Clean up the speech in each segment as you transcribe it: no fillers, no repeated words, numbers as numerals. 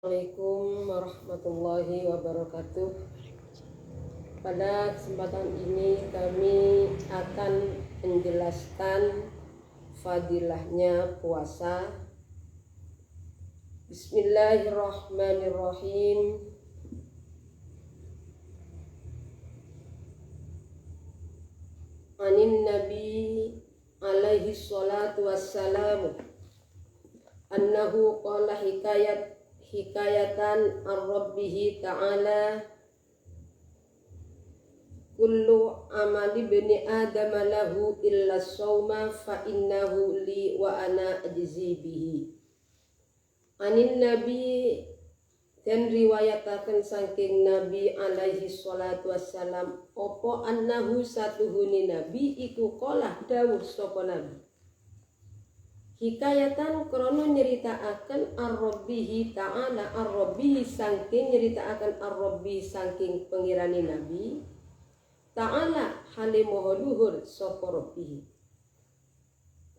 Assalamualaikum warahmatullahi wabarakatuh. Pada kesempatan ini kami akan menjelaskan fadilahnya puasa. Bismillahirrahmanirrahim. Anin Nabi alaihi salatu wassalamu annahu qala hikayatan ar-rabbihi ta'ala kullu amali bani adam lahu illa sawma fa innahu li wa ana ajzi bihi. Anin Nabi, dan riwayataken saking Nabi alaihi salatu wassalam opo annahu satuhuni Nabi iku qala dawuh sapa Nabi hikayatan krono nyritakaken ar-rabbihi ta'ala, ar-rabbihi saking nyritakaken ar-rabbihi saking pengirani Nabi ta'ala hale moho luhur sapa rabbihi.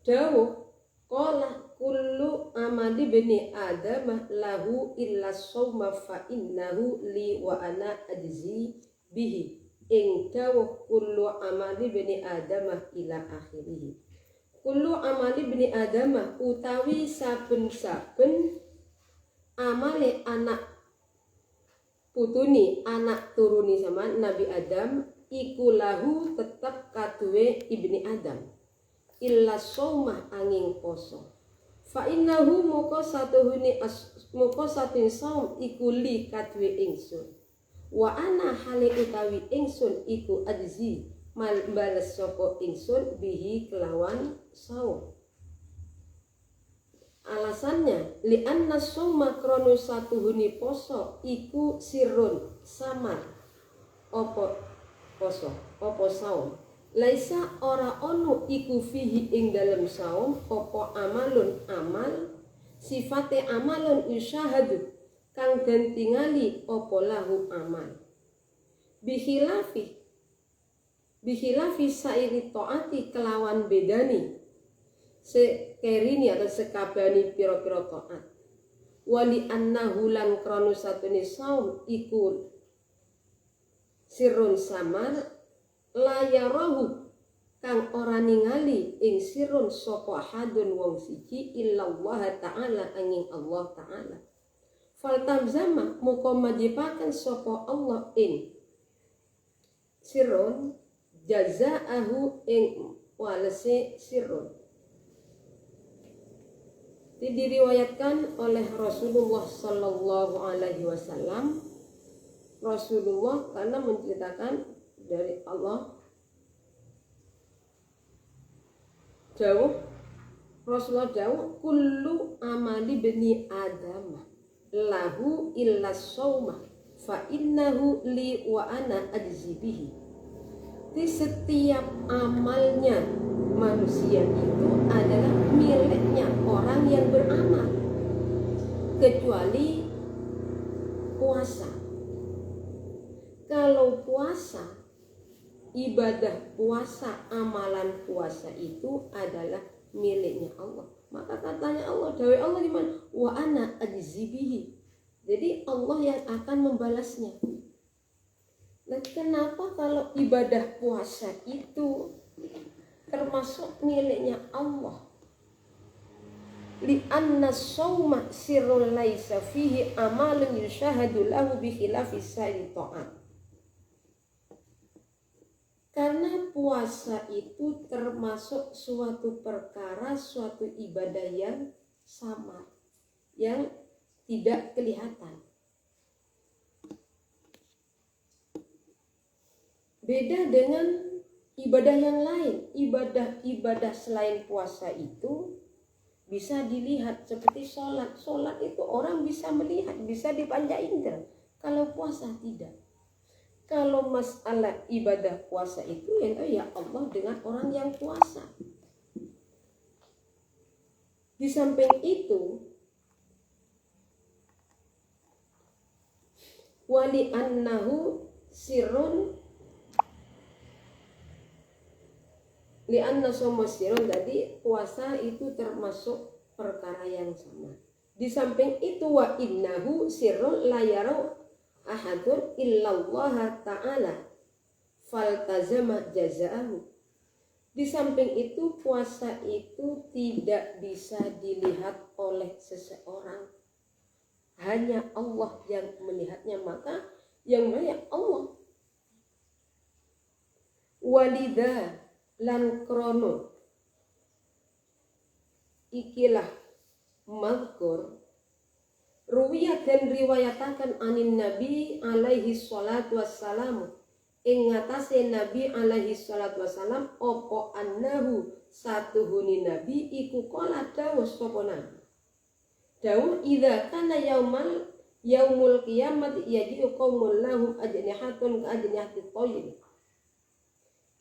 Dawuh qala kullu amali bani adam lahu illa sawma fa innahu li wa ana ajzi bihi. Ing dawuh kullu amali bani adam ila akhirih. Kullu amali bani adamah utawi saben-saben amale anak putuni anak turuni sama Nabi Adam iku lahu tetap kaduwe ibni Adam illa shaumah angin poso fa innahu moko satuhune moko satin saum iku li kaduwe ingsun wa ana hale utawi ingsun iku ajzi mal bales sapa ingsun bihi kelawan saum. Alasannya li anna shauma krono satuhuni poso iku sirun samar opo poso opo saum laisa ora ono iku fihi ing dalem saum opo amalun amal sifate amalun yusyahadu kang den tingali opo lahu amal bihilafi sairi to'ati kelawan bedani sekerini atau sekabani piro-piro to'at wali annahu lan krono satune saum iku sirun samar layarahu kang ora ningali ing sirun sapa hadun wong siji illallah ta'ala angin Allah ta'ala faltamzama muka majibakan sapa Allah ing sirun jazaahu ing walese sirrun. Diriwayatkan oleh Rasulullah sallallahu alaihi wasallam. Rasulullah karena menceritakan dari Allah jauh Rasulullah jauh kullu amali bani adam lahu illa shaumah fa innahu li wa ana ajzi bihi. Di setiap amalnya manusia itu adalah miliknya orang yang beramal kecuali puasa. Kalau puasa, ibadah puasa, amalan puasa itu adalah miliknya Allah. Maka katanya Allah, dawai Allah di mana? Wa ana ajzi bihi. Jadi Allah yang akan membalasnya. Nah, kenapa kalau ibadah puasa itu termasuk miliknya Allah? Li'anna shauma sirrun laisa fihi amalun yushahadu lahu bi khilafi sa'iri ta'at. Karena puasa itu termasuk suatu perkara, suatu ibadah yang samar, yang tidak kelihatan. Beda dengan ibadah yang lain. Ibadah selain puasa itu bisa dilihat seperti sholat. Sholat itu orang bisa melihat, bisa dipandang indera. Kalau puasa tidak. Kalau masalah ibadah puasa itu ya Allah dengan orang yang puasa. Di samping itu wali annahu sirrun li'anna shauma sirrun, jadi puasa itu termasuk perkara yang sama. Di samping itu wa innahu sirrun la yarau ahadun illallah ta'ala faltazama jazaahu. Di samping itu puasa itu tidak bisa dilihat oleh seseorang. Hanya Allah yang melihatnya, maka yang melihat Allah. Walida lan krono ikilah mazkur ruwiyat dan riwayatakan anin Nabi alaihi salatu wassalamu ing ngatasé Nabi alaihi salatu wassalam opo annahu satuhuni Nabi iku kala dawuh sapa Nabi dawuh idza kana yaumul kiamat yaji'u qaumul lahum ajnihatun ka ajnihatit tayr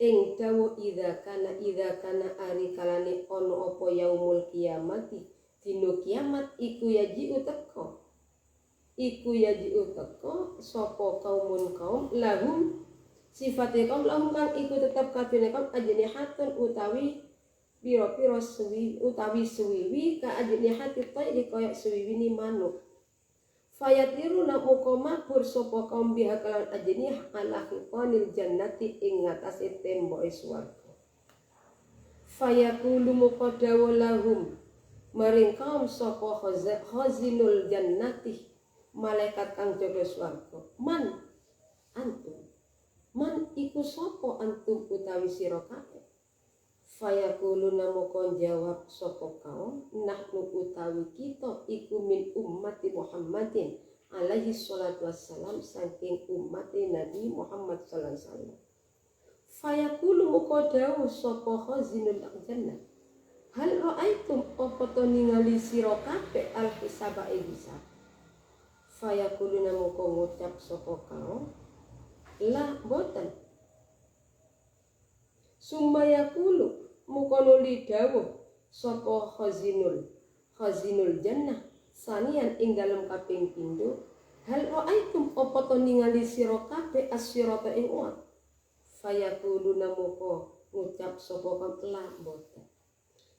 ing dawuh idza kana ari kalane ono apa yaumul kiamati dina kiamat iku yaji'u teko sapa kaum lahum sifate kaum lahum kang iku tetep kadene kaum ajnihatun utawi pira-pira suwiwi ka ajnihati tayri kaya suwiwini manuk fayatiru namuka mabur sapa kaum biha kalan ajnih ala khiqanil jannati ing ngatasé temboke swarga fayaqulu muqaddawa lahum maring kaum sapa khazinul jannati malaikat kang jaga swarga man iku sapa antum utawi sira kabeh fayaquluna moko jawab sapa kaum nahnu utawi kita iku min ummati Muhammadin alaihi salatu wassalam saking umat Nabi Muhammad sallallahu alaihi wasallam fayaqulu moko dawuh sapa khazinul jannah hal ra'aitum apa to ningali sira kabeh al hisaba hisab fayaquluna moko ngucap sapa kaum la boten sumayaqulu mukono lidawuh sapa khazinul jannah sanian ing dalem kaping pindho hal ra'aitum apa to ningali sira kabeh asyirata ing uat fayaquluna moko ngucap sapa la boten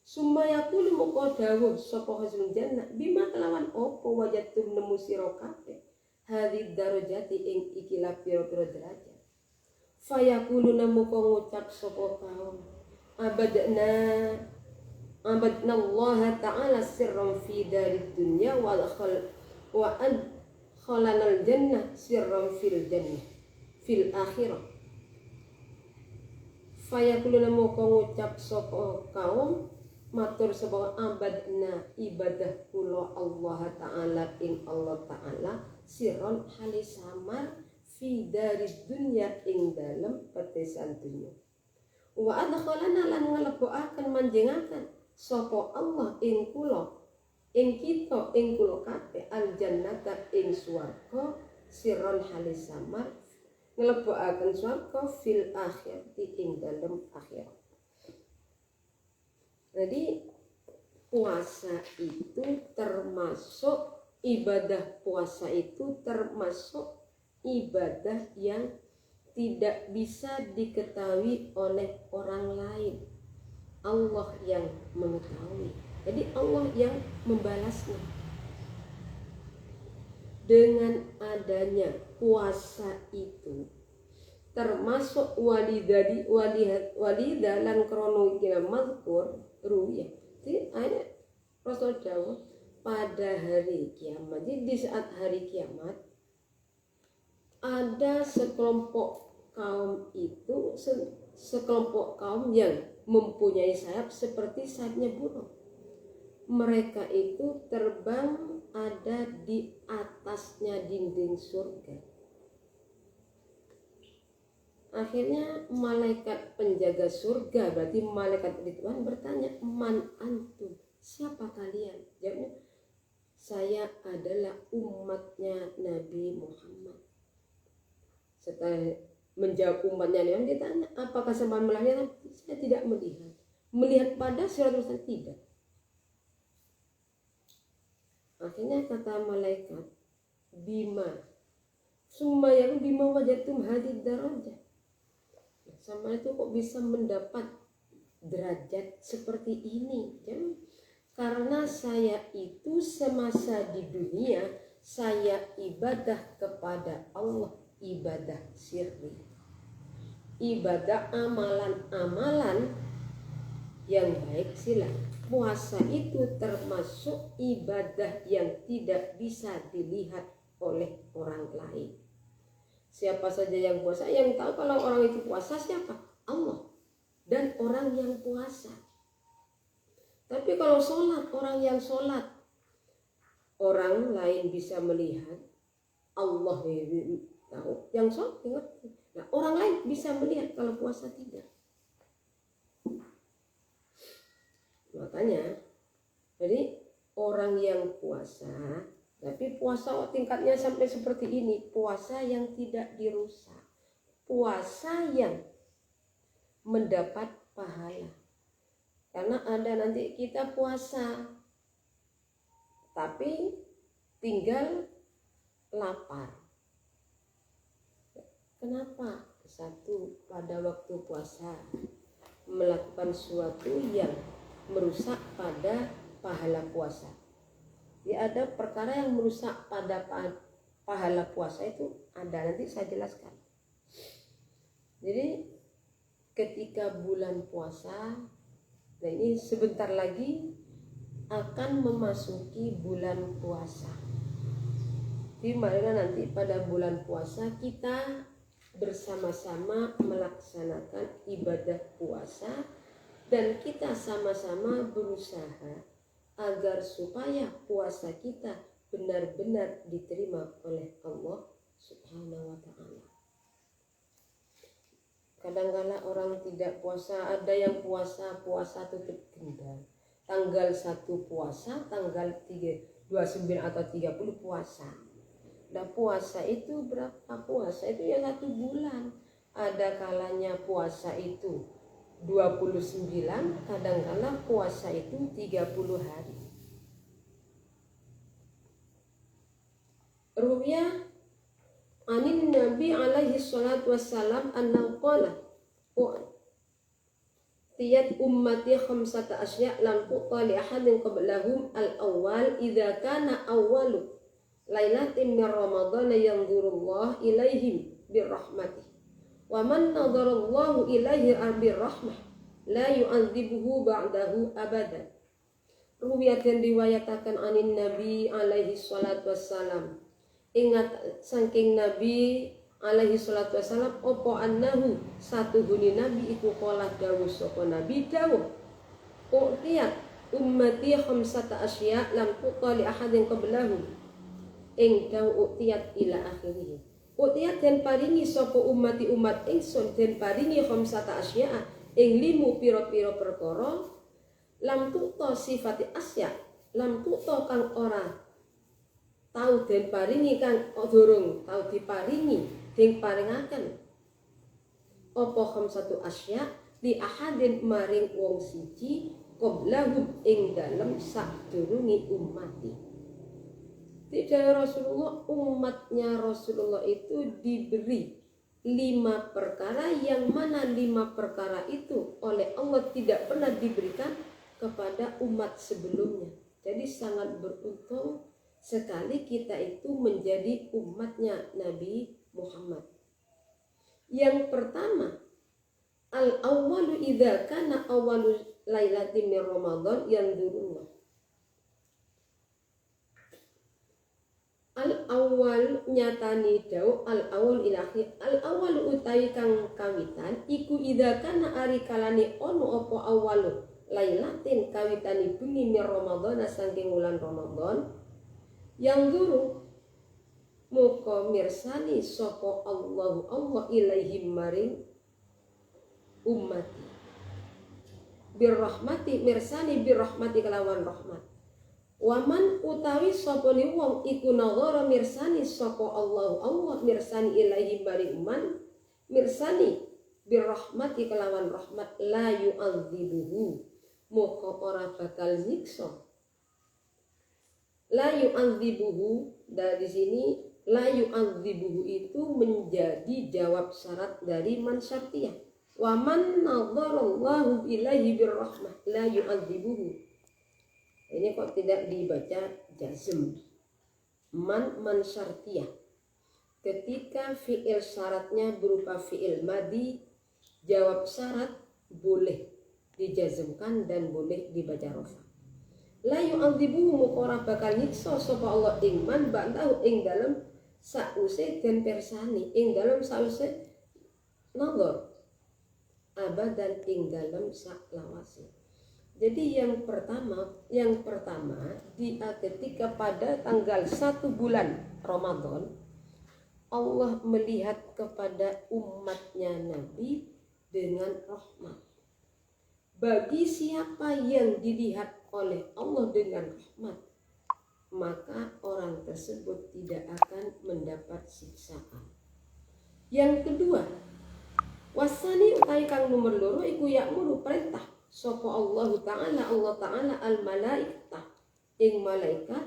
sumayaqulu moko dawuh sapa khazinul jannah bima kelawan apa wajatum nemu sira kabeh hadid darajati ing ikilah pira-pira derajat fayaquluna moko ngucap sapa kaum abadna Allah ta'ala sirran fi darid dunya wa adkhalanal jannah sirran fil akhirah fayaquluna moko ngucap sapa kaum matur sapa abadna ibadah kula Allah ta'ala ing Allah ta'ala sirron halis samar fi darid dunya ing dalem petesan dunya wa adkhalana lan nglebokaken manjengaken sapa Allah ing kula ing kita ing kula kabeh al jannata ing swarga sirron halis samar nglebokaken swarga fil akhirati ing dalem akhirat. Jadi puasa itu termasuk ibadah puasa itu termasuk ibadah yang tidak bisa diketahui oleh orang lain. Allah yang mengetahui. Jadi Allah yang membalasnya. Dengan adanya puasa itu termasuk walidah lan krono kira mazkur ruya. Jadi ayat Rasul dawuh pada hari kiamat. Jadi di saat hari kiamat ada sekelompok kaum itu sekelompok kaum yang mempunyai sayap seperti sayapnya burung. Mereka itu terbang ada di atasnya dinding surga. Akhirnya malaikat penjaga surga, berarti malaikat Ridwan bertanya, man antum, siapa kalian? Jawabnya, saya adalah umatnya Nabi Muhammad. Setelah menjawab umatnya Nabi, ditanya, apakah sempat melihatnya? Saya tidak melihat. Melihat pada surat Al-Quran tidak. Akhirnya kata malaikat, bima, sumayaku bima wajatum hadid darajah. Sama itu kok bisa mendapat derajat seperti ini? karena saya itu semasa di dunia saya ibadah kepada Allah, ibadah sirri, ibadah amalan-amalan yang baik sila. Puasa itu termasuk ibadah yang tidak bisa dilihat oleh orang lain. Siapa saja yang puasa, yang tahu kalau orang itu puasa siapa? Allah dan orang yang puasa. Tapi kalau sholat, orang yang sholat, orang lain bisa melihat, Allah tahu, yang sholat ngerti. Nah, orang lain bisa melihat, kalau puasa tidak. Makanya, jadi orang yang puasa, tapi puasa tingkatnya sampai seperti ini, puasa yang tidak dirusak, puasa yang mendapat pahala. Karena ada nanti kita puasa, tapi tinggal lapar. Kenapa? Satu, pada waktu puasa melakukan sesuatu yang merusak pada pahala puasa. Ya, ada perkara yang merusak pada pahala puasa itu ada, nanti saya jelaskan. Jadi ketika bulan puasa, nah ini sebentar lagi akan memasuki bulan puasa. Di mana nanti pada bulan puasa kita bersama-sama melaksanakan ibadah puasa. Dan kita sama-sama berusaha agar supaya puasa kita benar-benar diterima oleh Allah Subhanahu wa ta'ala. Kadang-kala orang tidak puasa, ada yang puasa tutup gendang. Tanggal 1 puasa, tanggal 29 atau 30 puasa. Nah, puasa itu berapa? Puasa itu ya 1 bulan. Ada kalanya puasa itu 29, kadang-kadang puasa itu 30 hari. Ruwiyah anin Nabi alaihi salatu wassalam annahu qala tiyat ummati khamsata asya' lam tuqa li ahadin qablahum al-awwal idza kana awwalu lailatin min ramadhan yanzurullah ilaihim birrahmatih. Wa man nadarallahu ilaihi birrahmah la yu'adzibuhu ba'dahu abadan. Ruwiyat yang diwayatakan anin Nabi alaihi salatu wassalam. Ingat saking Nabi alaihi salatu wassalam opo annahu satuhuni Nabi iku qala dawuh sapa Nabi dawuh u'tiyat ummati khamsata asya' lam tuqa li ahadin qablahum. Ing dawuh u'tiyat ila akhirih. U'tiyat den paringi sapa ummati umat ingsun den paringi khamsata asya' ing 5 pira-pira perkara lam tuqta sifati asya' lam tuqta kang ora tau den paringi kang durung tau diparingi den paringaken apa khamsatu asya' li ahadin maring wong siji qablahum ing dalem sadurunge ummati. Tidak, Rasulullah, umatnya Rasulullah itu diberi 5 perkara yang mana 5 perkara itu oleh Allah tidak pernah diberikan kepada umat sebelumnya. Jadi sangat beruntung sekali kita itu menjadi umatnya Nabi Muhammad. Yang pertama, al-awwalu idza kana awwalu lailatin min Ramadan yanzurullah. Al-awwal nyatani dawu al-awwal ilahi al-awwal utawi kang kawitan iku idza kana ari kalane ono apa awwalu lailatin kawitani bengi min Ramadan saking wulan Ramadan yang dulu muka mirsani sapa Allah ilaihim maring ummati birrahmati mirsani birrahmati kelawan rahmat. Waman utawi sapa li wong iku nazara mirsani sapa Allah mirsani ilahi bari man mirsani birrahmati kelawan rahmat la yu'adzibuhu moko ora bakal nyiksa. La yu'adzibuhu dari sini la yu'adzibuhu itu menjadi jawab syarat dari man syartiyah. Waman nazarallahu ilahi birrahmah la yu'adzibuhu. Ini kok tidak dibaca jazm. Man syartiyah. Ketika fi'il syaratnya berupa fi'il madi, jawab syarat boleh dijazmkan dan boleh dibaca rafa. La yu'adzibuhu mukora bakal nyiksa sapa Allah ing man ba'dahu ing dalem sause den persani ing dalem sause nazar abadan ing dalem saklawase. Jadi yang pertama ketika pada tanggal 1 bulan Ramadan Allah melihat kepada umatnya Nabi dengan rahmat. Bagi siapa yang dilihat oleh Allah dengan rahmat, maka orang tersebut tidak akan mendapat siksaan. Yang kedua, wasani utai kang nomor loro iku ya'muru perintah sapa Allah Ta'ala al malaikah ing malaikat,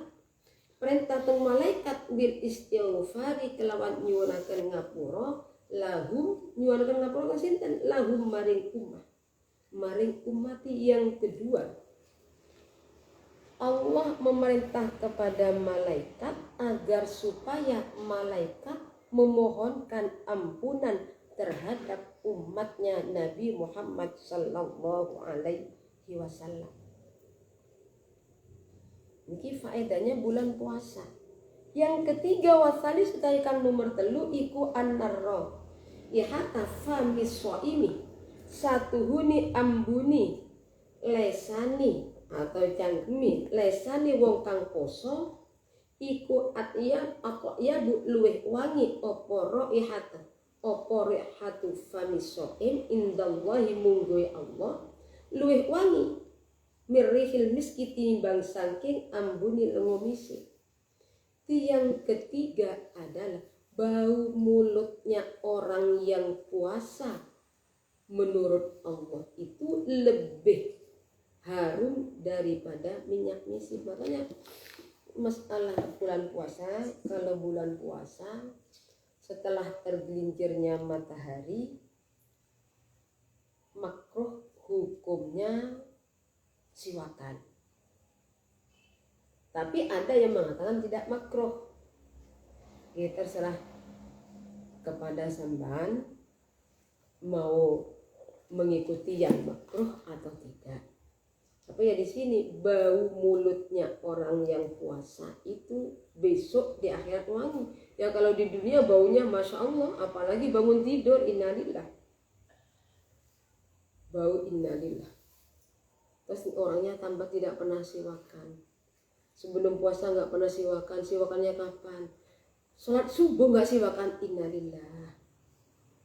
perintah teng malaikat bil istighfari kelawan nyuwunaken ngapura lahum, nyuwunaken ngapura ka sinten lahum maring umati. Yang kedua, Allah memerintah kepada malaikat agar supaya malaikat memohonkan ampunan terhadap umatnya Nabi Muhammad sallallahu alaihi wasallam. Ini faedahnya bulan puasa. Yang ketiga, wasalis kang nomor 3 iku an-narra ihata famis shaimi satuhuni ambuni lesani atau cangkemi lesani wong kang poso iku atiyab apa ya luweh wangi apa raihata apa raihatu famisoin indallahi munggoe Allah luweh wangi mirrihil miski timbang saking ambuni lengo misi. Yang ketiga adalah bau mulutnya orang yang puasa menurut Allah itu lebih harum daripada minyak misi. Makanya masalah bulan puasa, kalau bulan puasa setelah tergelincirnya matahari makruh hukumnya siwakan. Tapi ada yang mengatakan tidak makruh. Ya terserah kepada sampean mau mengikuti yang makruh atau tidak. Tapi ya di sini bau mulutnya orang yang puasa itu besok di akhirat wangi. Ya kalau di dunia baunya masya Allah, apalagi bangun tidur innalillah. Bau innalillah. Terus orangnya tambah tidak pernah siwakan. Sebelum puasa nggak pernah siwakan. Siwakannya kapan? Sholat subuh nggak siwakan, innalillah.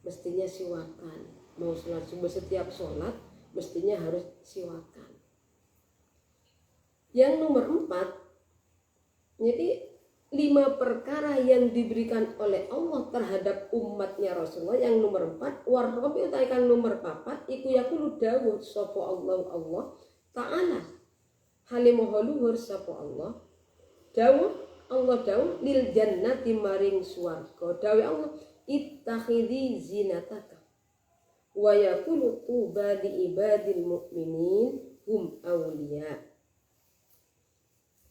Mestinya siwakan. Mau sholat subuh setiap sholat mestinya harus siwakan. Yang nomor 4, jadi 5 perkara yang diberikan oleh Allah terhadap umatnya Rasulullah. Yang nomor 4, warrobi utaikan nomor 4 iku yakulu dawuh sapa Allah Ta'ala halimuh luhur sapa Allah dawuh lil jannati maring swarga. Dawuh Allah ittakhidhi zinataka wa yakulu tuba li ibadil mu'minin hum awliya.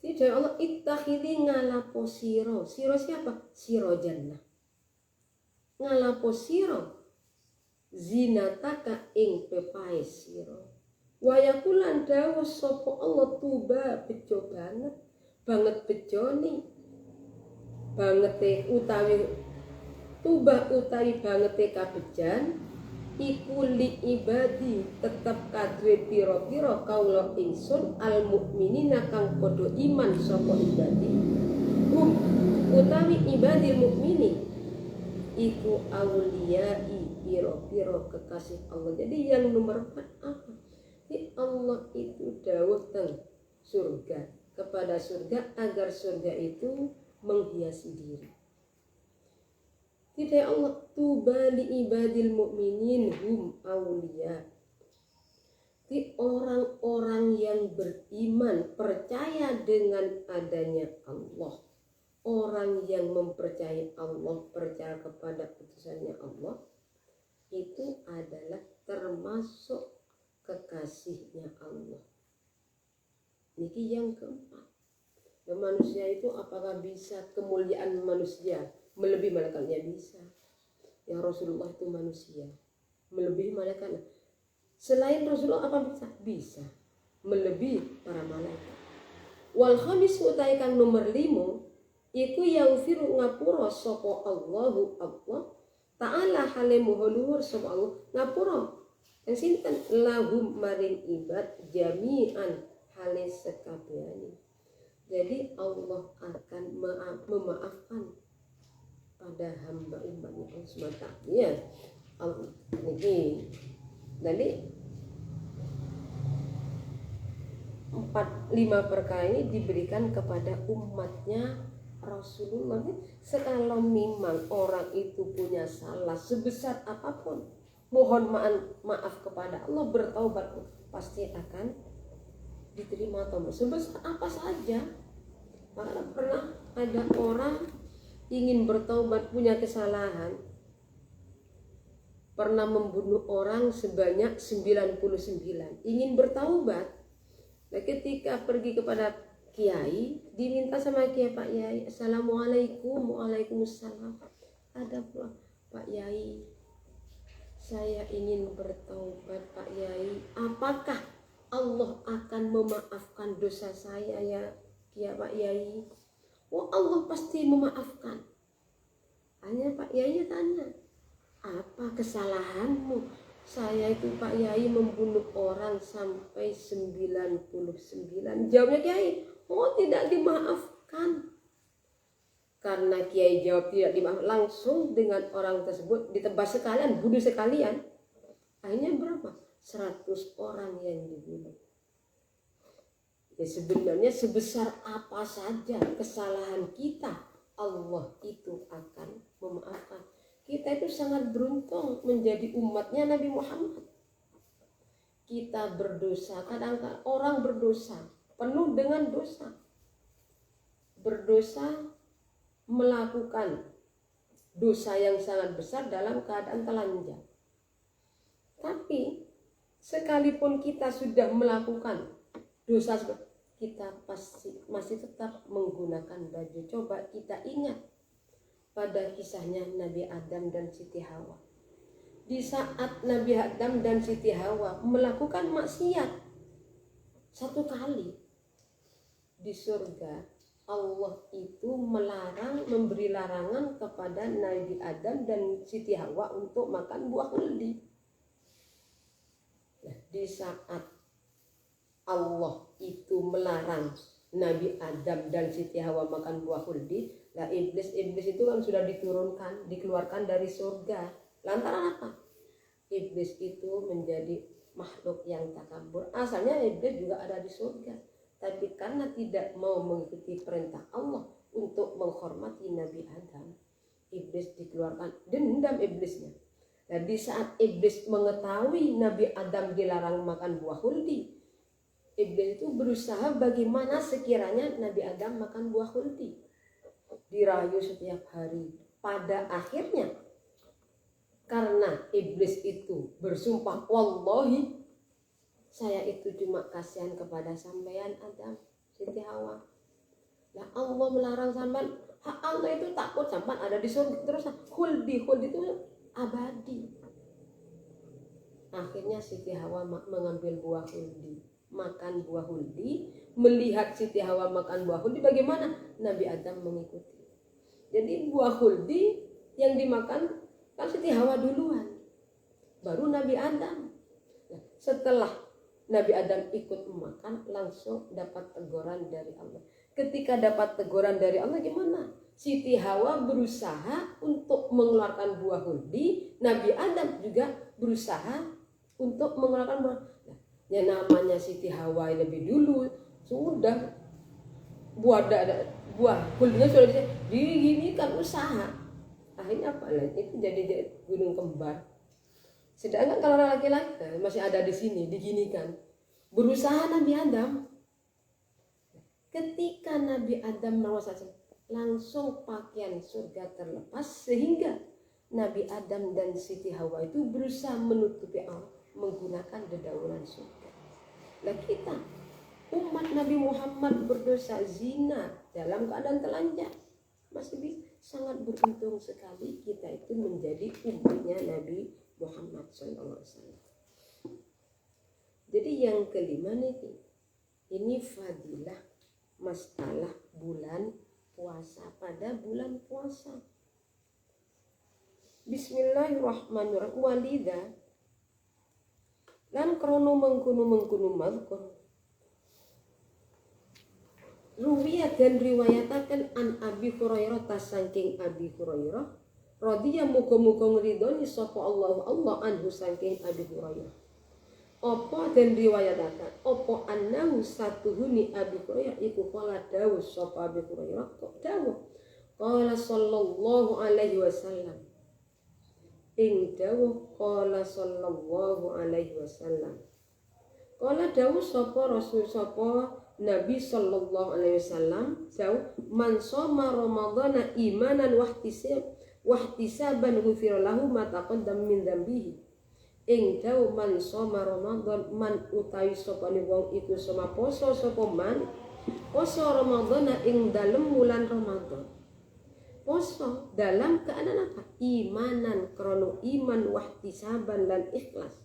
Jadi Allah ittakhidhi ngalapo siro siapa? Siro jannah. Ngalapo siro zinataka ing pepae siro. Wayakulan dawuh sapa Allah tuba bejo banget bejoni bangete utawi tuba utawi bangete kabejan iku li ibadi tetep kadue pira-pira kaula ingsun al mukminina kang padha iman sapa ibadi utawi ibadil mukmini iku auliyai pira-pira kekasih Allah. Jadi yang nomor 4 apa? Allah itu dawuh teng surga kepada surga agar surga itu menghiasi diri. Tidak Allah tuba li ibadil mu'minin hum awliya. Di orang-orang yang beriman percaya dengan adanya Allah. Orang yang mempercayai Allah, percaya kepada putusannya Allah, itu adalah termasuk kekasihnya Allah. Niki yang keempat. Dan manusia itu apakah bisa kemuliaan manusia melebihi malaikatnya? Bisa. Ya Rasulullah itu manusia melebihi malaikat. Selain Rasulullah apa bisa? Bisa melebihi para malaikat. Wal khamisu utai kang nomor 5 iku yaghfiru ngapura sapa Allahu Allah ta'ala hale moho luhur sapa Allah ngapura yang sinten lahum maring ibad jami'an hale sekabehane. Jadi Allah akan memaafkan pada hamba umatnya Allah SWT. Ya, ini jadi 4-5 perkara ini diberikan kepada umatnya Rasulullah. Sekalau memang orang itu punya salah sebesar apapun, mohon maaf kepada Allah, bertaubat, pasti akan diterima taubat sebesar apa saja. Karena pernah ada orang ingin bertaubat, punya kesalahan, pernah membunuh orang sebanyak 99, ingin bertaubat. Nah, ketika pergi kepada kiai, diminta sama kiai, Pak Yai, assalamualaikum, waalaikumsalam. Ada Pak Yai, saya ingin bertaubat Pak Yai, apakah Allah akan memaafkan dosa saya ya Pak Yai? Oh, Allah pasti memaafkan. Hanya Pak Yai tanya, apa kesalahanmu? Saya itu Pak Yai membunuh orang sampai 99. Jawabnya Kiai, oh tidak dimaafkan. Karena Kiai jawab tidak dimaafkan, langsung dengan orang tersebut ditebas sekalian, bunuh sekalian. Akhirnya berapa? 100 orang yang dibunuh. Ya sebenarnya sebesar apa saja kesalahan kita, Allah itu akan memaafkan. Kita itu sangat beruntung menjadi umatnya Nabi Muhammad. Kita berdosa, kadang-kadang orang berdosa, penuh dengan dosa. Berdosa melakukan dosa yang sangat besar dalam keadaan telanjang. Tapi sekalipun kita sudah melakukan dosa, kita pasti masih tetap menggunakan baju. Coba kita ingat pada kisahnya Nabi Adam dan Siti Hawa. Di saat Nabi Adam dan Siti Hawa melakukan maksiat satu kali di surga, Allah itu melarang, memberi larangan kepada Nabi Adam dan Siti Hawa untuk makan buah khuldi. Nah, di saat Allah itu melarang Nabi Adam dan Siti Hawa makan buah khuldi, nah iblis itu kan sudah dikeluarkan dari surga. Lantaran apa? Iblis itu menjadi makhluk yang takabur. Asalnya iblis juga ada di surga, tapi karena tidak mau mengikuti perintah Allah untuk menghormati Nabi Adam, iblis dikeluarkan. Dendam iblisnya. Dan di saat iblis mengetahui Nabi Adam dilarang makan buah khuldi, iblis itu berusaha bagaimana sekiranya Nabi Adam makan buah khuldi. Dirayu setiap hari. Pada akhirnya, karena iblis itu bersumpah, wallahi saya itu cuma kasihan kepada sampean Adam, Siti Hawa. Lah Allah melarang sampean, hak Allah itu takut sampean ada di surga terus. Khuldi itu abadi. Akhirnya Siti Hawa mengambil buah khuldi, makan buah khuldi. Melihat Siti Hawa makan buah khuldi, bagaimana? Nabi Adam mengikuti. Jadi buah khuldi yang dimakan kan Siti Hawa duluan, baru Nabi Adam. Nah, setelah Nabi Adam ikut makan, langsung dapat teguran dari Allah. Ketika dapat teguran dari Allah, gimana? Siti Hawa berusaha untuk mengeluarkan buah khuldi, Nabi Adam juga berusaha untuk mengeluarkan buah. Nah, yang namanya Siti Hawa lebih dulu, sudah buah khuldinya sudah gini kan usaha. Akhirnya apa? Itu jadi gunung kembar. Sedangkan kalau laki-laki masih ada di sini, diginikan. Berusaha Nabi Adam. Ketika Nabi Adam merasa langsung pakaian surga terlepas, sehingga Nabi Adam dan Siti Hawa itu berusaha menutupi Allah menggunakan dedaunan surga. Nah kita umat Nabi Muhammad berdosa zina dalam keadaan telanjang, masih sangat beruntung sekali kita itu menjadi umatnya Nabi Muhammad SAW. Jadi yang kelima nih, ini fadilah masalah bulan puasa pada bulan puasa. Bismillahirrahmanirrahim. Walida lan krono mengkunu mazkur ruwiyah dan riwayatakan an Abi Hurairah tasangking Abi Hurairah radhiya muga-muga ngridoni sapa Allah anhu saking Abi Hurairah. Apa dan riwayatakan apa annahu satuhuni Abi Hurairah iku kala dawuh sapa Abi Hurairah kok dawuh qala sallallahu alaihi wasallam ing dawuh qala sallallahu alaihi wasallam qala dawuh sapa rasul sapa Nabi sallallahu alaihi wasallam dawuh man shoma ramadhana imanan wahtisaban ghufira lahu ma taqaddam min dzambihi. Ing dawuh man shoma Ramadan man utawi sapane wong iku soma poso sapa man poso Ramadan ing dalem wulan Ramadan. Poso dalam keadaan apa? Imanan krono iman wahtisaban lan ikhlas.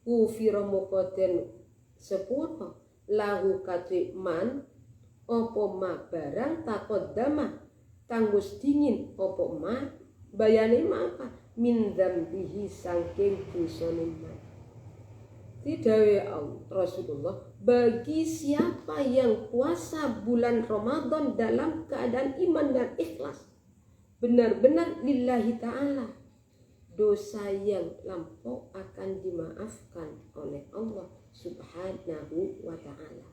Ghufira muqaden sepura lahu kadhe man apa ma barang taqaddama kang wis dingin apa ma bayane ma apa? Min dzambihi saking dosane man. Didawe Rasulullah, bagi siapa yang puasa bulan Ramadan dalam keadaan iman dan ikhlas, benar-benar lillahi ta'ala, dosa yang lampau akan dimaafkan oleh Allah subhanahu wa ta'ala.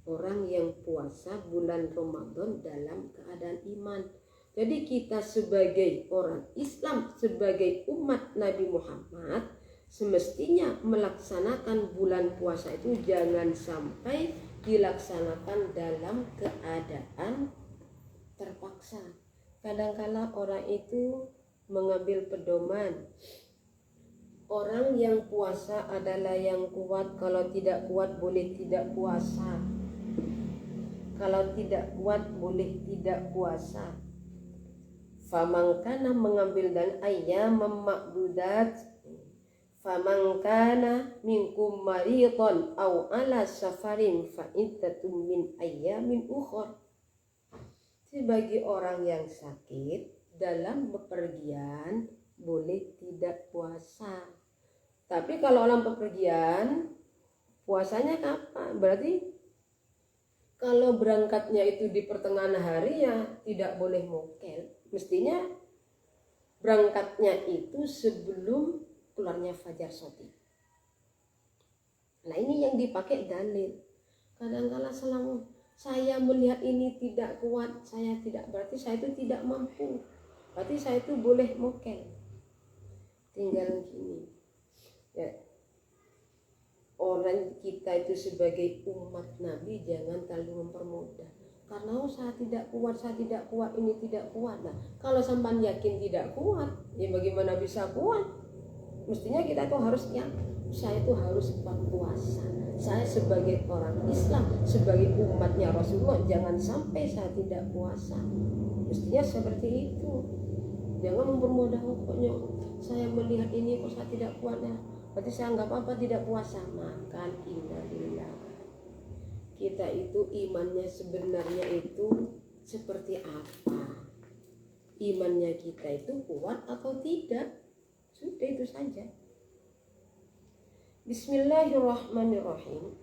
Orang yang puasa bulan Ramadan dalam keadaan iman. Jadi kita sebagai orang Islam, sebagai umat Nabi Muhammad, semestinya melaksanakan bulan puasa itu jangan sampai dilaksanakan dalam keadaan terpaksa. Kadang-kala orang itu mengambil pedoman, orang yang puasa adalah yang kuat, kalau tidak kuat boleh tidak puasa. Kalau tidak kuat boleh tidak puasa. Famangkana mengambil dan ayam makdudat, famangkana minkum maridon au ala safarin fa iddatum min ayyamin ukhra. Sebagai orang yang sakit dalam bepergian boleh tidak puasa. Tapi kalau orang bepergian puasanya kapan? Berarti kalau berangkatnya itu di pertengahan hari ya tidak boleh mokel. Mestinya berangkatnya itu sebelum keluarnya fajar shoti. Nah ini yang dipakai dalil. Kadang-kala selama saya melihat ini tidak kuat, saya tidak, berarti saya itu tidak mampu. Berarti saya itu boleh mokel. Tinggal gini. Ya. Orang kita itu sebagai umat Nabi jangan terlalu mempermudah. Karena saya tidak kuat, ini tidak kuat. Nah, kalau sampai yakin tidak kuat, ya bagaimana bisa kuat? Mestinya kita tuh harus saya tuh harus berpuasa. Saya sebagai orang Islam, sebagai umatnya Rasulullah, jangan sampai saya tidak puasa. Mestinya seperti itu. Jangan mempermudah, pokoknya saya melihat ini kok saya tidak kuat ya. Berarti saya nggak apa-apa tidak puasa. Makan innalillah. Kita itu imannya sebenarnya itu seperti apa? Imannya kita itu kuat atau tidak? Sudah itu saja. Bismillahirrahmanirrahim.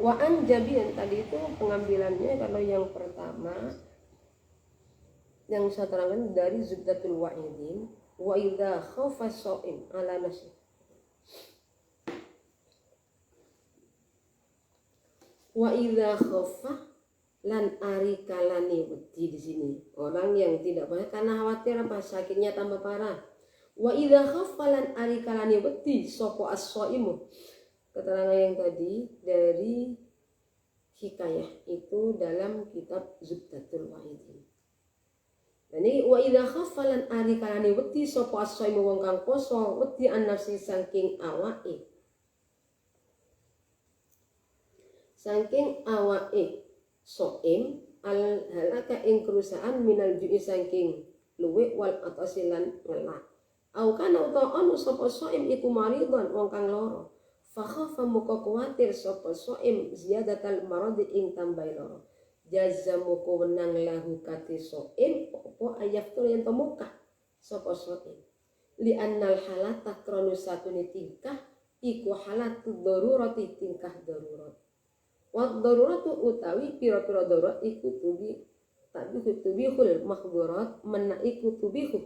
Wa an Jabir, tadi itu pengambilannya kalau yang pertama yang saya terangkan dari Zubdatul Wa'idin, wa idza khafa shaim ala nafsi. Wa idza khafa lan ari kalani wedi di sini. Orang yang tidak puasa karena khawatir apa sakitnya tambah parah. Wa idza khafa lan ari kalani wedi sapa as-shaimu. Keterangan yang tadi dari hikayah itu dalam kitab Zubdatul Wa'idin. Ini wa idza khafa lan ari kalani wedi sapa as-shaimu wong kang poso wedi an nafsi saking awake. saking awake soim al halaka ing kerusakan minal ju'i saking luwe wal atasilan ngelak au kana utawa anu sapa soim iku maridon wong kang lara fa khafa muka kuwatir sapa soim ziyadatal maradi ing tambah lara jaza muka wenang lahu kati soim apa ayaftul yen muka sapa soim li annal halata kronu satune tingkah iku halatu darurati tingkah darurat wa daruratu utawi pira-pira darurat iku tubihul mahdhurat menaiku tubihu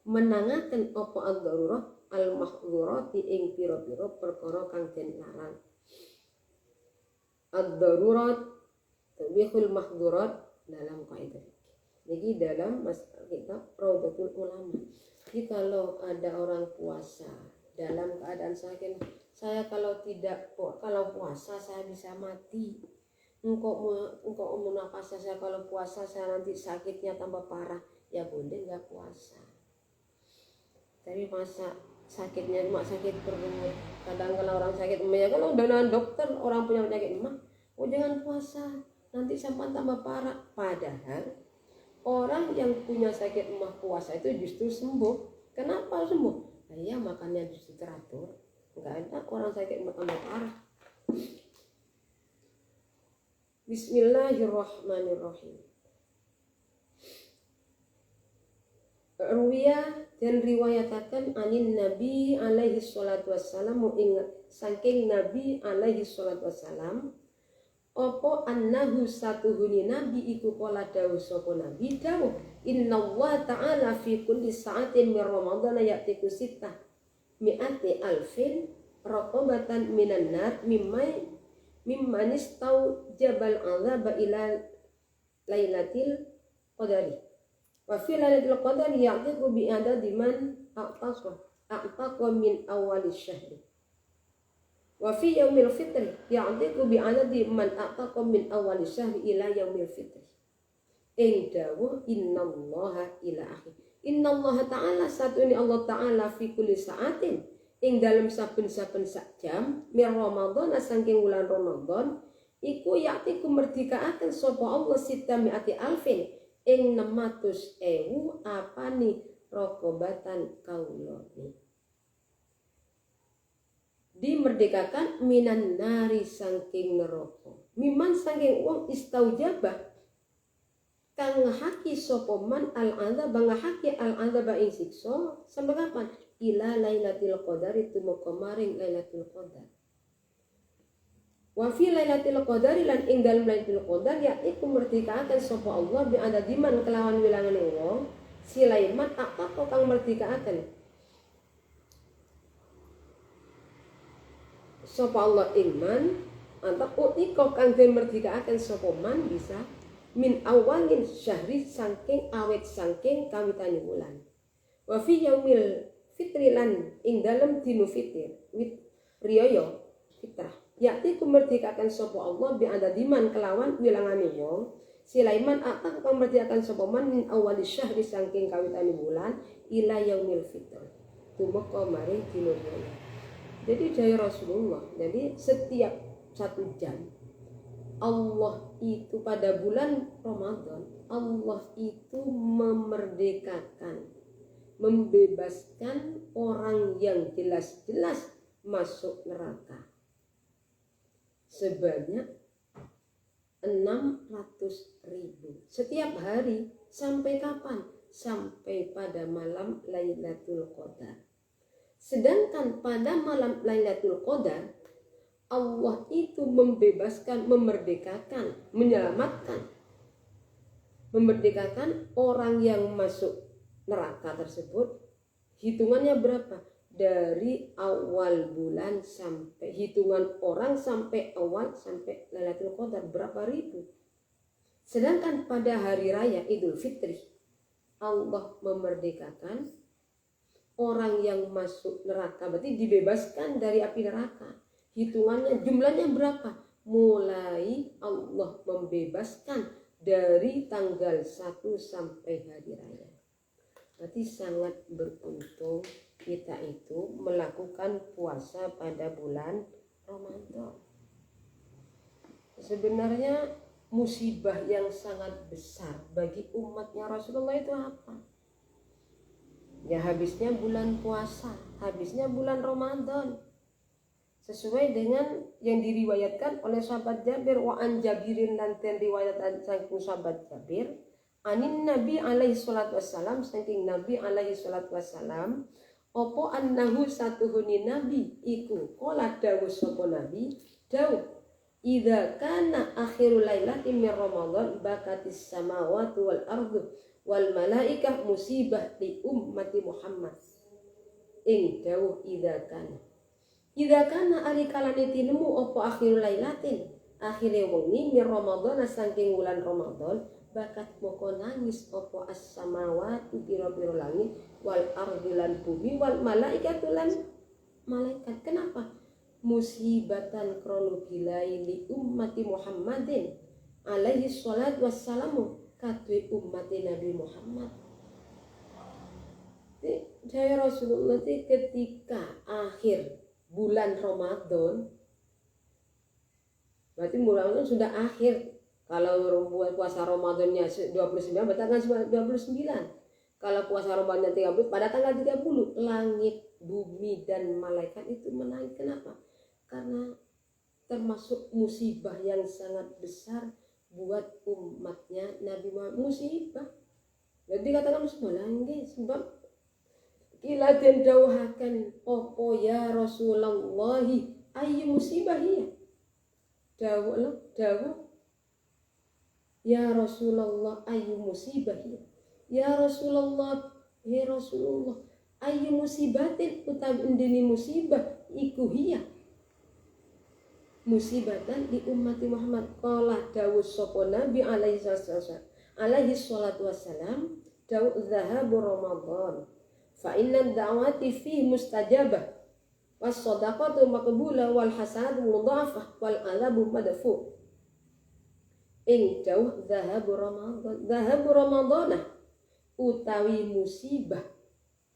menangaken apa ad-darurat al mahdhurati ing pira-pira perkara kang den larang ad-darurat tubihul mahdhurat dalam kaidah jadi dalam masalah kitab Raudatul Ulama. Jadi kalau ada orang puasa dalam keadaan sakit, saya kalau puasa saya bisa mati. Engkau menafas saya kalau puasa saya nanti sakitnya tambah parah, ya boleh nggak puasa. Tapi masa sakitnya cuma sakit perut. Kadang kalau orang sakit ya kalau udah dokter orang punya penyakit emah, oh jangan puasa nanti sampai tambah parah. Padahal orang yang punya sakit emah puasa itu justru sembuh. Kenapa sembuh? Nah, ya makannya justru teratur. Enggak ada orang sakit emah tambah parah. Bismillahirrahmanirrahim. Ruwiya dan riwayatakan anin Nabi alaihi salatu wassalam saking Nabi alaihi salatu wassalam apa annahu satuhuni nabi iku kala dawuh sapa nabi dawuh innallaha ta'ala fi kulli sa'atin min ramadhan ya'tiku sittah mi'ati alfin raqabatan minan nar mimman istau jabal azaba ila lailatil qadari wa fi lailatul qadari ya'tiku bi adadi man a'taqa min awwalis syahri wa fi yaumil fitri ya'tiku bi adadi man a'taqa min awwal syahri ila yaumil fitri ing dawuh innallaha ila akhir innallaha ta'ala satuni Allah ta'ala fi kulli sa'atin ing dalem saben-saben sak jam mir Ramadan saking wulan Ramadan iku ya'tiku merdikaaken sapa Allah sitamiati alfin ing 600.000 apani raqabatan kaulani dimerdekakan minan nari saking neraka miman saking wong istaujabah kang ngahaki sapa man al azab ngahaki al azab ing siksa sampai kapan ila lailatul qadari tumeka maring lailatul qadar wa fi lailatul qadari lan ing dalem lailatul qadar yaiku merdekakan sapa Allah bi adadiman kelawan wilangane wong Sulaiman apa kang merdekakan sapa Allah iman antap utika kang den merdekaken sapa man bisa min awalin syahri saking awet saking kawitane wulan wa fi yaumil fitri lan ing dalem dina fitir wit riyaya fitrah yakti kumerdekaken sapa Allah bi adadiman kelawan wilangane wong Sulaiman atak kang merdekaken sapa man min awalis syahri saking kawitane wulan ila yaumil fitr tumeka maring dina riyaya. Jadi dari Rasulullah, jadi setiap 1 jam Allah itu pada bulan Ramadan Allah itu memerdekakan, membebaskan orang yang jelas-jelas masuk neraka sebanyak 600.000 setiap hari. Sampai kapan? Sampai pada malam Lailatul Qadar. Sedangkan pada malam Lailatul Qadar Allah itu membebaskan, memerdekakan, menyelamatkan, memerdekakan orang yang masuk neraka tersebut. Hitungannya berapa? Dari awal bulan sampai hitungan orang sampai awal sampai Lailatul Qadar berapa ribu. Sedangkan pada hari raya Idul Fitri Allah memerdekakan orang yang masuk neraka, berarti dibebaskan dari api neraka. Hitungannya jumlahnya berapa? Mulai Allah membebaskan dari tanggal 1 sampai hari raya. Berarti sangat beruntung kita itu melakukan puasa pada bulan Ramadan. Sebenarnya musibah yang sangat besar bagi umatnya Rasulullah itu apa? Ya habisnya bulan puasa, habisnya bulan Ramadan. Sesuai dengan yang diriwayatkan oleh sahabat Jabir, wa an Jabirin dan riwayatan saking sahabat Jabir, anin Nabi alaihi salatu wassalam, saking Nabi alaihi salatu wassalam, opo annahu satuhuni Nabi iku qala dawuh sapa Nabi dawuh idza kana akhirul lailati min Ramadan bakatis samawati wal ardu wal malaikah musibah li ummati Muhammad. Ing dawuh idza kana ari kalane tinemu apa akhirul lailatin akhire wengi min Ramadan saking wulan Ramadan bakat moko nangis apa as-samawati pira-pira langit wal ardi lan bumi wal malaikatu lan malaikat. Kenapa? Musibatan kronologilai li ummati Muhammadin alaihi salatu wassalamu katwe ummati Nabi Muhammad. Saya Rasulullah ketika akhir bulan Ramadan, berarti bulan Ramadan sudah akhir. Kalau puasa Ramadannya 29 berarti tanggal 29. Kalau puasa Ramadannya 30 pada tanggal 30 langit, bumi dan malaikat itu menangis. Kenapa? Karena termasuk musibah yang sangat besar buat umatnya Nabi Muhammad. Musibah. Jadi katakan musibah lagi sebab kila den dawuhaken opo ya Rasulullah ayu musibah ya. Dawuh ya Rasulullah ayu musibah ya. Ya Rasulullah ayu musibatin utawi endene musibah iku hiya. Musibatan di ummati Muhammad qala dawuh sapa Nabi alaihi salatu wassalam dawuh zahabu Ramadan fa inna da'wati fihi mustajabah was sadaqatu maqbulah wal hasanatu mudhafah wal adabu madfu. Ing dawuh zahabu Ramadan utawi musibah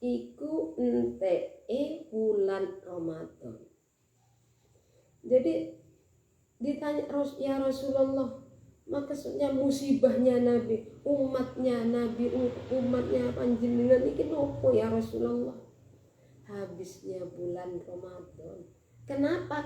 iku enteke bulan Ramadan. Jadi ditanya ya Rasulullah, maksudnya musibahnya Nabi, umatnya panjenengan iki nopo ya Rasulullah? Habisnya bulan Ramadan. Kenapa?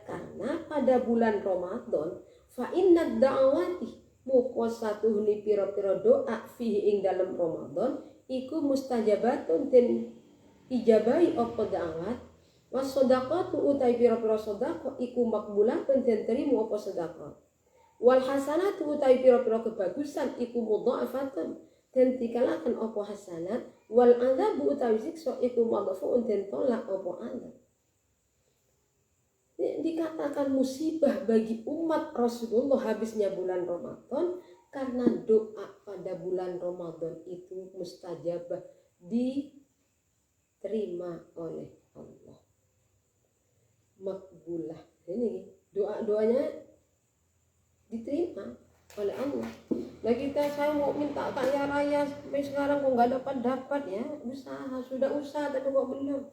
Karena pada bulan Ramadan fa inna da'awati muko satuhuni pira-pira doa fihi ing dalam Ramadan iku mustajabatun den ijabahi apa da'awat was shadaqatu utai pira-pira sedekah iku makbulatun den terima apa sedekah wal hasanatu utai pira-pira kebagusan iku mudha'afatun den dikalaken apa hasanat wal adzabu utawi siksa iku madfu'un den tolak apa adab. Dikatakan musibah bagi umat Rasulullah habisnya bulan Ramadan karena doa pada bulan Ramadan itu mustajabah, diterima oleh Allah, makbulah. Ini doanya diterima oleh Allah. Nah saya mau minta kaya raya sampai sekarang kok nggak dapat ya, sudah usaha tapi kok belum.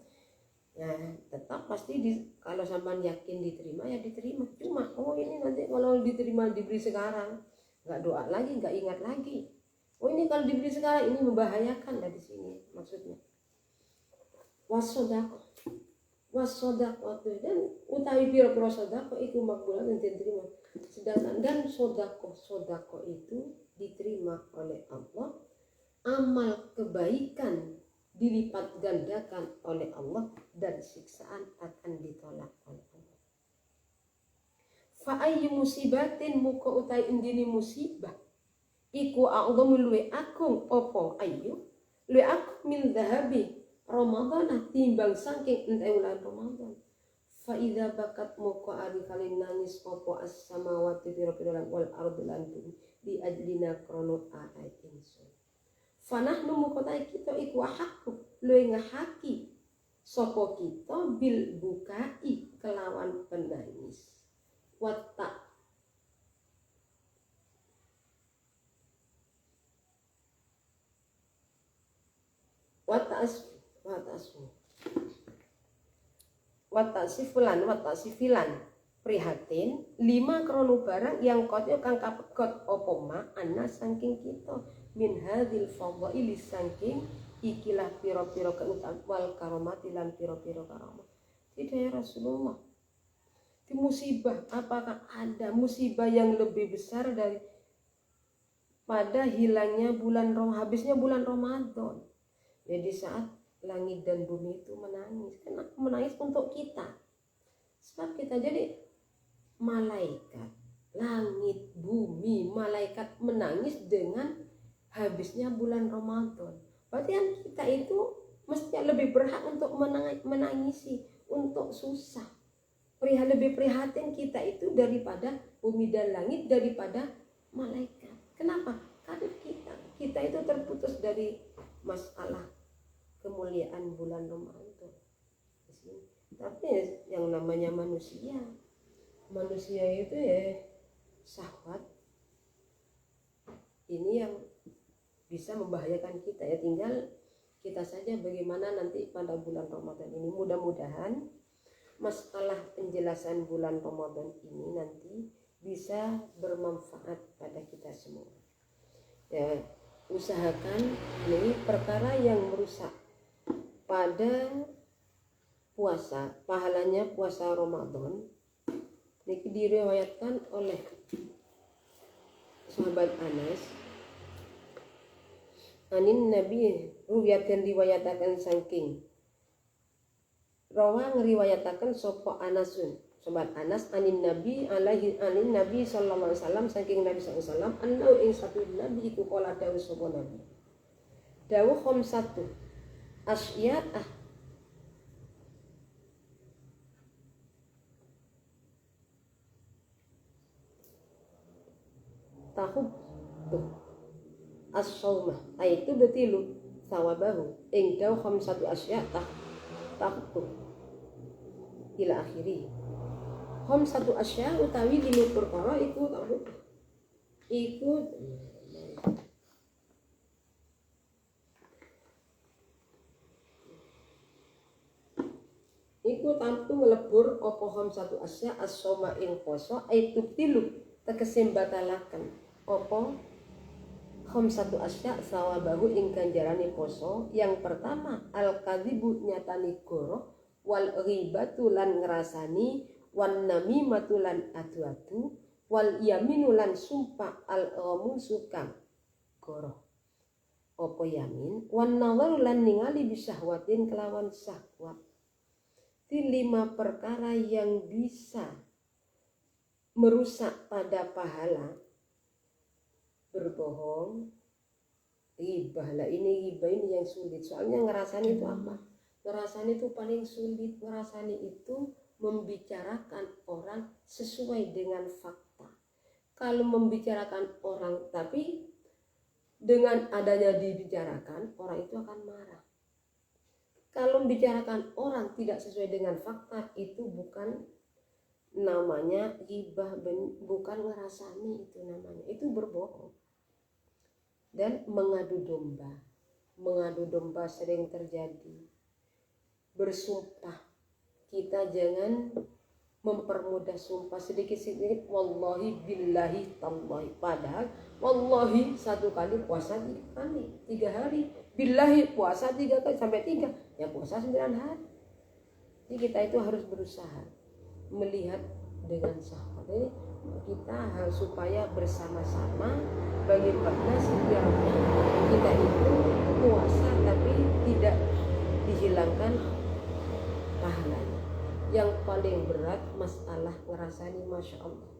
Ya tetap pasti kalau sampean yakin diterima ya diterima. Cuma ini nanti kalau diterima diberi sekarang nggak doa lagi, nggak ingat lagi. Ini kalau diberi sekarang ini membahayakan dari sini maksudnya. Wasodako dan utawi pira-pira sodako itu makbulah dan diterima. Sedangkan dan sodako itu diterima oleh Allah. Amal kebaikan dilipat gandakan oleh Allah dan siksaan akan ditolak oleh Allah. Fa ayyu musibatin muka utai indini musibah iku a'dhamu luwe agung opo ayyu luwe agung min dhahabi Ramadan timbang saking ente ulan Ramadan. Fa idza bakat muka ari kali nangis opo as-samawati pira-pira wal ardu lan bumi di ajlina krono ayat insun. Fanah numukotai kita iku hakku luwe ngahaki sopo kita bil bukai kelawan penangis wata sifilan prihatin 5 krono barang yang kotyo kang kapekot opo ma ana saking kita min hadil fadhaili saking ikilah piro-piro keutamaan wal karomati lan piro-piro karomah. Tidak ya Rasulullah, di musibah, apakah ada musibah yang lebih besar daripada hilangnya bulan habisnya bulan Ramadan? Jadi saat langit dan bumi itu menangis. Kenapa menangis? Untuk kita. Sebab kita jadi malaikat, langit, bumi, malaikat menangis dengan habisnya bulan Ramadan. Berarti kan kita itu mestinya lebih berhak untuk menangisi, untuk susah. Lebih prihatin kita itu daripada bumi dan langit, daripada malaikat. Kenapa? Karena kita itu terputus dari masalah kemuliaan bulan Ramadan. Tapi yang namanya manusia itu ya syahwat ini yang bisa membahayakan kita ya. Tinggal kita saja bagaimana nanti pada bulan Ramadan ini. Mudah-mudahan masalah penjelasan bulan Ramadan ini nanti bisa bermanfaat pada kita semua ya. Usahakan ini perkara yang merusak pada puasa, pahalanya puasa Ramadan. Ini diriwayatkan oleh sahabat Anas anin Nabi, ruwiyat yang riwayatakan saking rawa ngeriwayatakan sopo Anasun sahabat Anas anin Nabi sallallahu alaihi wasallam saking Nabi sallallahu alaihi wasallam annau ing satu nabi iku kala dawuh sapa nabi dawuh khamsatu asya'ah tahub tuh as-saumah itu betilu sawabahu ing daw khamsatu asya tahub tuh ila akhiri khamsatu asya utawi lima perkara iku tahub iku tantu melebur apa khamsatu asya as-sauma ing poso itu tilu tegese batalaken apa khamsatu asya sawabahu ing ganjarane poso. Yang pertama al-kadzibu nyatani goro, wal ghibatu lan ngrasani, wan namimatu lan adu-adu, wal yaminu lan sumpah al-ghamu sukam goro apa yamin, wan nazaru lan ningali bisyahwatin kelawan syahwat. Di 5 perkara yang bisa merusak pada pahala. Berbohong, ghibah lah, ini yang sulit. Soalnya ngerasani itu apa? Ngerasani itu paling sulit. Ngerasani itu membicarakan orang sesuai dengan fakta. Kalau membicarakan orang tapi dengan adanya dibicarakan, orang itu akan marah. Kalau membicarakan orang tidak sesuai dengan fakta, itu bukan namanya ghibah, bukan ngerasani, itu namanya, itu berbohong. Dan mengadu domba sering terjadi. Bersumpah, kita jangan mempermudah sumpah sedikit-sedikit, wallahi billahi tallahi, padahal wallahi 1 kali puasa 3 kali 3 hari, billahi puasa 3 kali sampai 3 ya puasa 9 hari. Jadi kita itu harus berusaha melihat dengan syahwat. Jadi kita harus supaya bersama-sama bagaimana sekiranya kita itu puasa tapi tidak dihilangkan pahalanya. Yang paling berat masalah ngerasani, masya Allah,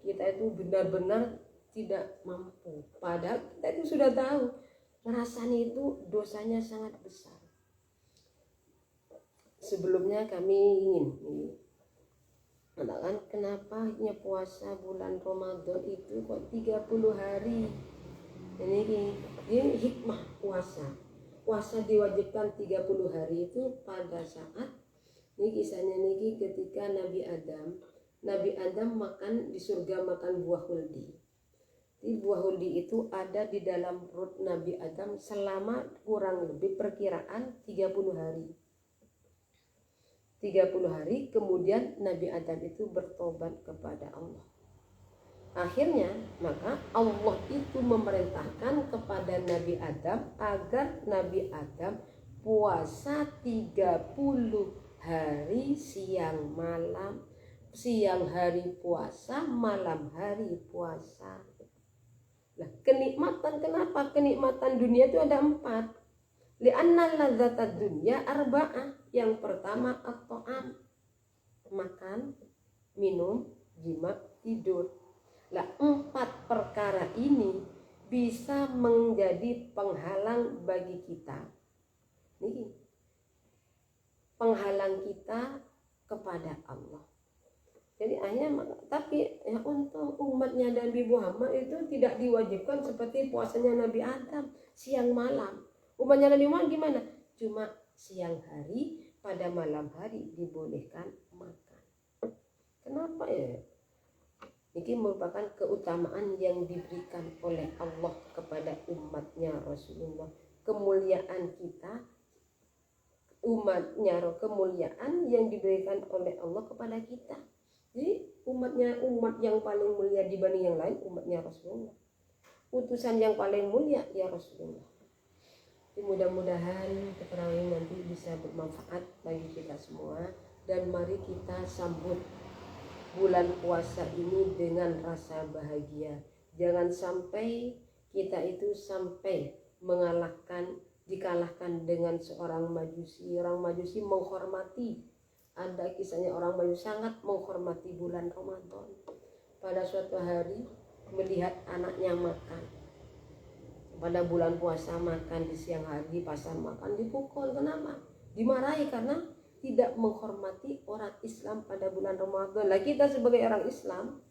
kita itu benar-benar tidak mampu. Padahal kita itu sudah tahu ngerasani itu dosanya sangat besar. Sebelumnya kami ingin mengatakan kenapa puasa bulan Ramadan itu kok 30 hari. Ini hikmah puasa. Puasa diwajibkan 30 hari itu pada saat ini kisahnya niki ketika Nabi Adam makan di surga, makan buah huldi. Di buah huldi itu ada di dalam perut Nabi Adam selama kurang lebih perkiraan 30 hari. 30 hari kemudian Nabi Adam itu bertobat kepada Allah. Akhirnya maka Allah itu memerintahkan kepada Nabi Adam agar Nabi Adam puasa 30 hari siang malam, siang hari puasa, malam hari puasa. Nah, kenikmatan, kenapa? Kenikmatan dunia itu ada 4. Li'anna ladzatad dunya arba'ah. Yang pertama at-ta'am, makan, minum, jima, tidur. Lah 4 perkara ini bisa menjadi penghalang bagi kita. Nih, penghalang kita kepada Allah. Jadi akhirnya, tapi ya untung umatnya Nabi Muhammad itu tidak diwajibkan seperti puasanya Nabi Adam siang malam. Umatnya Nabi Muhammad gimana? Cuma siang hari, pada malam hari dibolehkan makan. Kenapa ya? Ini merupakan keutamaan yang diberikan oleh Allah kepada umatnya Rasulullah. Kemuliaan kita, umatnya, kemuliaan yang diberikan oleh Allah kepada kita. Jadi umat yang paling mulia dibanding yang lain, umatnya Rasulullah. Utusan yang paling mulia ya Rasulullah. Jadi mudah-mudahan keterangan ini nanti bisa bermanfaat bagi kita semua. Dan mari kita sambut bulan puasa ini dengan rasa bahagia. Jangan sampai kita itu sampai dikalahkan dengan seorang majusi. Orang majusi menghormati, ada kisahnya orang majusi sangat menghormati bulan Ramadan. Pada suatu hari melihat anaknya makan, pada bulan puasa makan di siang hari, di pasar makan, dipukul. Kenapa? Dimarahi karena tidak menghormati orang Islam pada bulan Ramadan. Lah kita sebagai orang Islam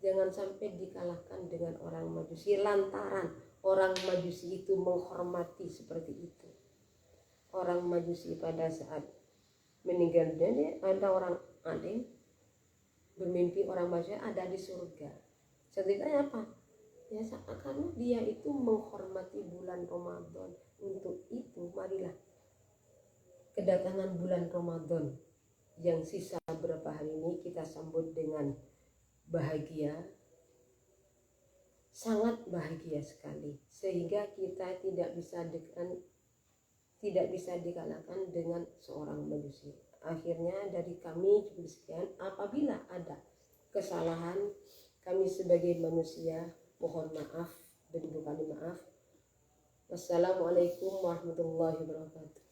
jangan sampai dikalahkan dengan orang majusi lantaran orang majusi itu menghormati seperti itu. Orang majusi pada saat meninggal dunia, ada orang alim bermimpi orang majusi ada di surga. Ceritanya apa? Ya karena dia itu menghormati bulan Ramadan. Untuk itu marilah kedatangan bulan Ramadan yang sisa beberapa hari ini kita sambut dengan bahagia, sangat bahagia sekali, sehingga kita tidak bisa dikalahkan dengan seorang manusia. Akhirnya dari kami cukup sekian. Apabila ada kesalahan kami sebagai manusia, mohon maaf, beribu kali maaf. Wassalamualaikum warahmatullahi wabarakatuh.